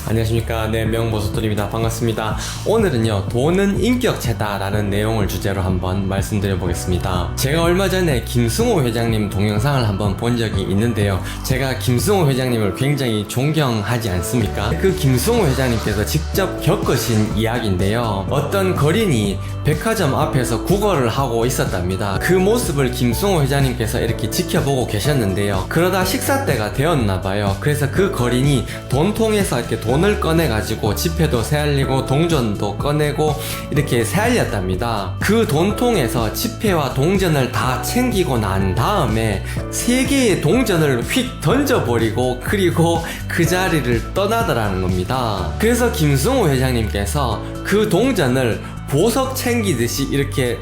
안녕하십니까. 네, 명보소돌입니다. 반갑습니다. 오늘은요, 돈은 인격체다 라는 내용을 주제로 한번 말씀드려 보겠습니다. 제가 얼마 전에 김승호 회장님 동영상을 한번 본 적이 있는데요, 제가 김승호 회장님을 굉장히 존경하지 않습니까? 그 김승호 회장님께서 직접 겪으신 이야기인데요, 어떤 거린이 백화점 앞에서 구걸을 하고 있었답니다. 그 모습을 김승호 회장님께서 이렇게 지켜보고 계셨는데요, 그러다 식사 때가 되었나봐요. 그래서 그 거린이 돈통에서 이렇게 돈을 꺼내가지고 지폐도 새알리고 동전도 꺼내고 이렇게 새알렸답니다. 그 돈통에서 지폐와 동전을 다 챙기고 난 다음에 3개의 동전을 휙 던져버리고 그리고 그 자리를 떠나더라는 겁니다. 그래서 김승호 회장님께서 그 동전을 보석 챙기듯이 이렇게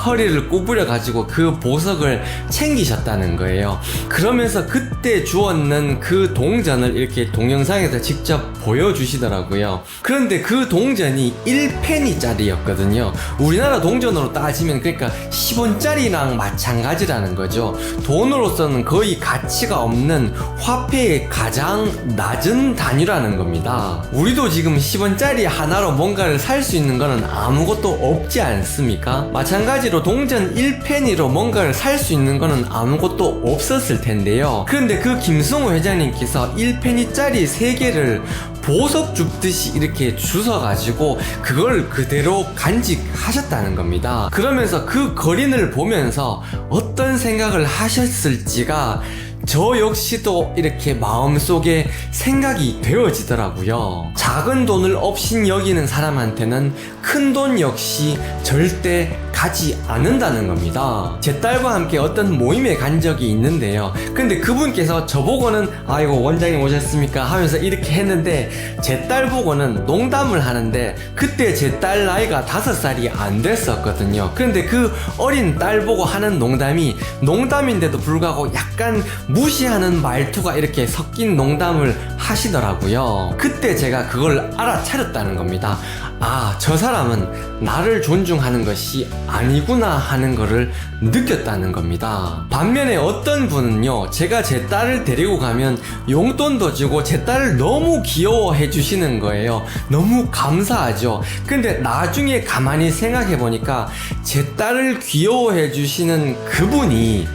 허리를 구부려 가지고 그 보석을 챙기셨다는 거예요. 그러면서 그때 주었는 그 동전을 이렇게 동영상에서 직접 보여주시더라고요. 그런데 그 동전이 1페니짜리였거든요. 우리나라 동전으로 따지면 그러니까 10원짜리랑 마찬가지라는 거죠. 돈으로서는 거의 가치가 없는 화폐의 가장 낮은 단위라는 겁니다. 우리도 지금 10원짜리 하나로 뭔가를 살 수 있는 거는 아무것도 없지 않습니까? 마찬가지로 동전 1페니로 뭔가를 살 수 있는 거는 아무것도 없었을 텐데요. 그런데 그 김승호 회장님께서 1페니짜리 3개를 보석 줍듯이 이렇게 주워가지고 그걸 그대로 간직하셨다는 겁니다. 그러면서 그 거린을 보면서 어떤 생각을 하셨을지가 저 역시도 이렇게 마음속에 생각이 되어지더라고요. 작은 돈을 업신 여기는 사람한테는 큰 돈 역시 절대 가지 않는다는 겁니다. 제 딸과 함께 어떤 모임에 간 적이 있는데요, 근데 그분께서 저보고는 아이고 원장님 오셨습니까 하면서 이렇게 했는데, 제 딸 보고는 농담을 하는데 그때 제 딸 나이가 5살이 안 됐었거든요. 그런데 그 어린 딸 보고 하는 농담이 농담인데도 불구하고 약간 무시하는 말투가 이렇게 섞인 농담을 하시더라고요. 그때 제가 그걸 알아차렸다는 겁니다. 아, 저 사람은 나를 존중하는 것이 아니구나 하는 거를 느꼈다는 겁니다. 반면에 어떤 분은요, 제가 제 딸을 데리고 가면 용돈도 주고 제 딸을 너무 귀여워해 주시는 거예요. 너무 감사하죠. 근데 나중에 가만히 생각해 보니까 제 딸을 귀여워해 주시는 그분이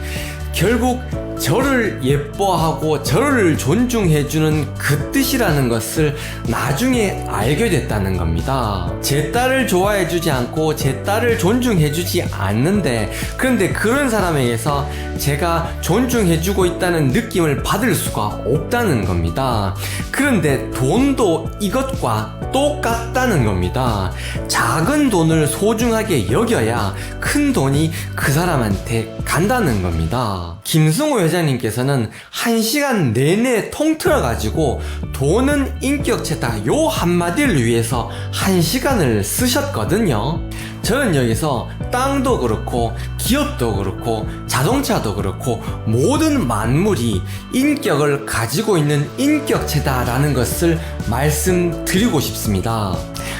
결국 저를 예뻐하고 저를 존중해주는 그 뜻이라는 것을 나중에 알게 됐다는 겁니다. 제 딸을 좋아해주지 않고 제 딸을 존중해주지 않는데, 그런데 그런 사람에게서 제가 존중해주고 있다는 느낌을 받을 수가 없다는 겁니다. 그런데 돈도 이것과 똑같다는 겁니다. 작은 돈을 소중하게 여겨야 큰 돈이 그 사람한테 간다는 겁니다. 김승호 회장님께서는 1시간 내내 통틀어 가지고 돈은 인격체다 요 한마디를 위해서 1시간을 쓰셨거든요. 저는 여기서 땅도 그렇고 기업도 그렇고 자동차도 그렇고 모든 만물이 인격을 가지고 있는 인격체다라는 것을 말씀드리고 싶습니다.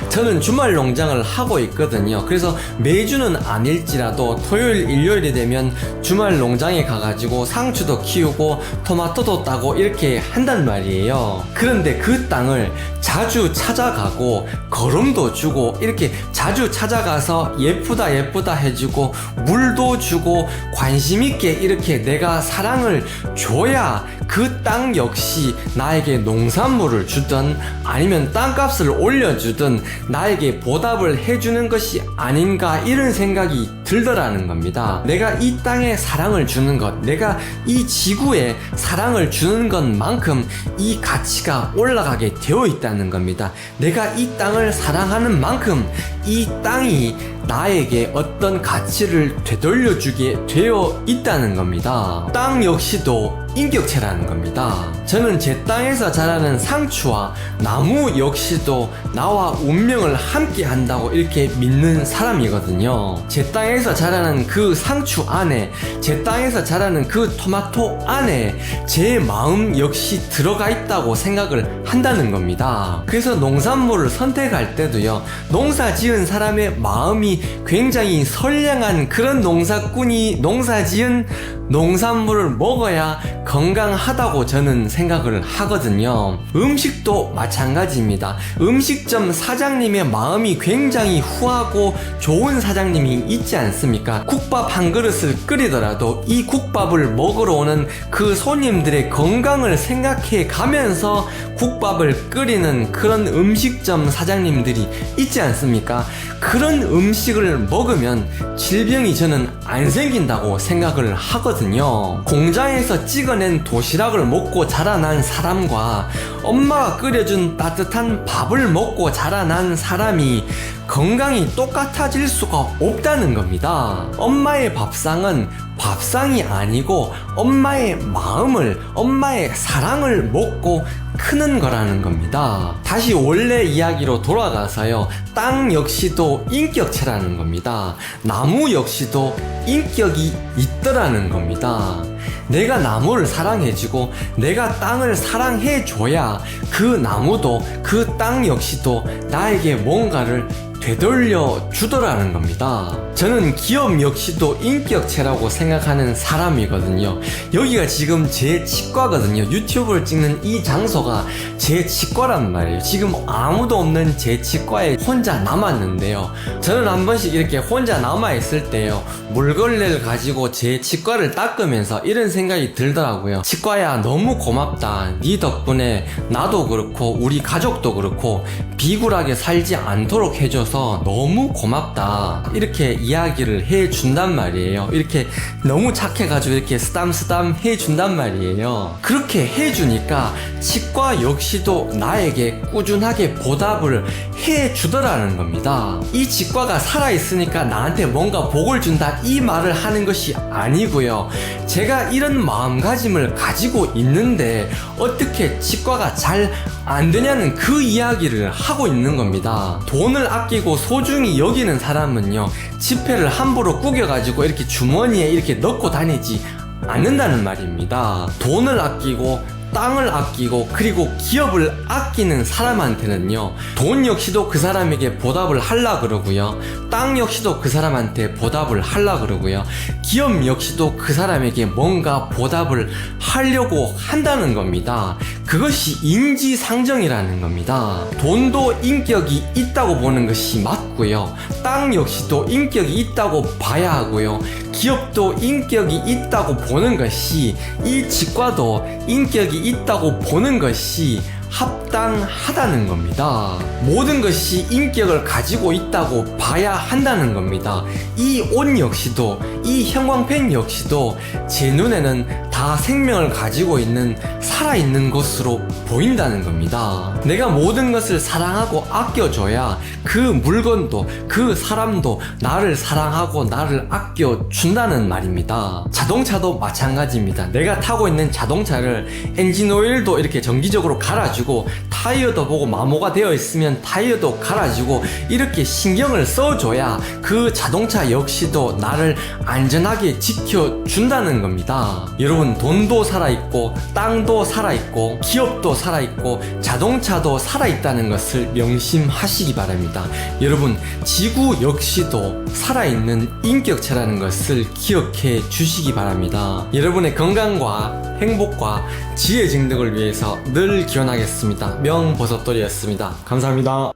저는 주말 농장을 하고 있거든요. 그래서 매주는 아닐지라도 토요일 일요일이 되면 주말 농장에 가가지고 상추도 키우고 토마토도 따고 이렇게 한단 말이에요. 그런데 그 땅을 자주 찾아가고 거름도 주고 이렇게 자주 찾아가서 예쁘다 해주고 물도 주고 관심있게 이렇게 내가 사랑을 줘야 그 땅 역시 나에게 농산물을 주든 아니면 땅값을 올려주든 나에게 보답을 해주는 것이 아닌가, 이런 생각이 들더라는 겁니다. 내가 이 땅에 사랑을 주는 것, 내가 이 지구에 사랑을 주는 것만큼 이 가치가 올라가게 되어 있다는 겁니다. 내가 이 땅을 사랑하는 만큼 이 땅이 나에게 어떤 가치를 되돌려주게 되어 있다는 겁니다. 땅 역시도 인격체라는 겁니다. 저는 제 땅에서 자라는 상추와 나무 역시도 나와 운명을 함께 한다고 이렇게 믿는 사람이거든요. 제 땅에서 자라는 그 상추 안에, 제 땅에서 자라는 그 토마토 안에 제 마음 역시 들어가 있다고 생각을 한다는 겁니다. 그래서 농산물을 선택할 때도요, 농사 지은 사람의 마음이 굉장히 선량한 그런 농사꾼이 농사 지은 농산물을 먹어야 건강하다고 저는 생각을 하거든요. 음식도 마찬가지입니다. 음식점 사장님의 마음이 굉장히 후하고 좋은 사장님이 있지 않습니까? 국밥 한 그릇을 끓이더라도 이 국밥을 먹으러 오는 그 손님들의 건강을 생각해 가면서 국밥을 끓이는 그런 음식점 사장님들이 있지 않습니까? 그런 음식을 먹으면 질병이 저는 안 생긴다고 생각을 하거든요. 공장에서 찍어낸 도시락을 먹고 자라난 사람과 엄마가 끓여준 따뜻한 밥을 먹고 자라난 사람이 건강이 똑같아질 수가 없다는 겁니다. 엄마의 밥상은 밥상이 아니고 엄마의 마음을, 엄마의 사랑을 먹고 크는 거라는 겁니다. 다시 원래 이야기로 돌아가서요. 땅 역시도 인격체라는 겁니다. 나무 역시도 인격이 있더라는 겁니다. 내가 나무를 사랑해주고 내가 땅을 사랑해줘야 그 나무도 그 땅 역시도 나에게 뭔가를 되돌려 주더라는 겁니다. 저는 기업 역시도 인격체라고 생각하는 사람이거든요. 여기가 지금 제 치과거든요. 유튜브를 찍는 이 장소가 제 치과란 말이에요. 지금 아무도 없는 제 치과에 혼자 남았는데요. 저는 한 번씩 이렇게 혼자 남아있을 때요, 물걸레를 가지고 제 치과를 닦으면서 이런 생각이 들더라고요. 치과야, 너무 고맙다. 네 덕분에 나도 그렇고 우리 가족도 그렇고 비굴하게 살지 않도록 해줘서 너무 고맙다. 이렇게 이야기를 해준단 말이에요. 이렇게 너무 착해가지고 이렇게 쓰담쓰담 해준단 말이에요. 그렇게 해주니까 치과 역시도 나에게 꾸준하게 보답을 해주더라는 겁니다. 이 치과가 살아있으니까 나한테 뭔가 복을 준다, 이 말을 하는 것이 아니고요. 제가 이런 마음가짐을 가지고 있는데 어떻게 치과가 잘 안 되냐는 그 이야기를 하고 있는 겁니다. 돈을 아끼고 소중히 여기는 사람은요, 지폐를 함부로 구겨가지고 이렇게 주머니에 이렇게 넣고 다니지 않는다는 말입니다. 돈을 아끼고 땅을 아끼고 그리고 기업을 아끼는 사람한테는요, 돈 역시도 그 사람에게 보답을 하려 그러고요, 땅 역시도 그 사람한테 보답을 하려 그러고요, 기업 역시도 그 사람에게 뭔가 보답을 하려고 한다는 겁니다. 그것이 인지상정이라는 겁니다. 돈도 인격이 있다고 보는 것이 맞고요, 땅 역시도 인격이 있다고 봐야 하고요, 기업도 인격이 있다고 보는 것이, 이 치과도 인격이 있다고 보는 것이 합당하다는 겁니다. 모든 것이 인격을 가지고 있다고 봐야 한다는 겁니다. 이 옷 역시도, 이 형광펜 역시도 제 눈에는 다 생명을 가지고 있는 살아있는 것으로 보인다는 겁니다. 내가 모든 것을 사랑하고 아껴줘야 그 물건도 그 사람도 나를 사랑하고 나를 아껴준다는 말입니다. 자동차도 마찬가지입니다. 내가 타고 있는 자동차를 엔진 오일도 이렇게 정기적으로 갈아주고 타이어도 보고 마모가 되어 있으면 타이어도 갈아주고 이렇게 신경을 써줘야 그 자동차 역시도 나를 안전하게 지켜준다는 겁니다. 여러분, 돈도 살아있고 땅도 살아있고 기업도 살아있고 자동차도 살아있다는 것을 명심하시기 바랍니다. 여러분, 지구 역시도 살아있는 인격체라는 것을 기억해 주시기 바랍니다. 여러분의 건강과 행복과 지혜 증득을 위해서 늘 기원하겠습니다. 명버섯돌이었습니다. 감사합니다.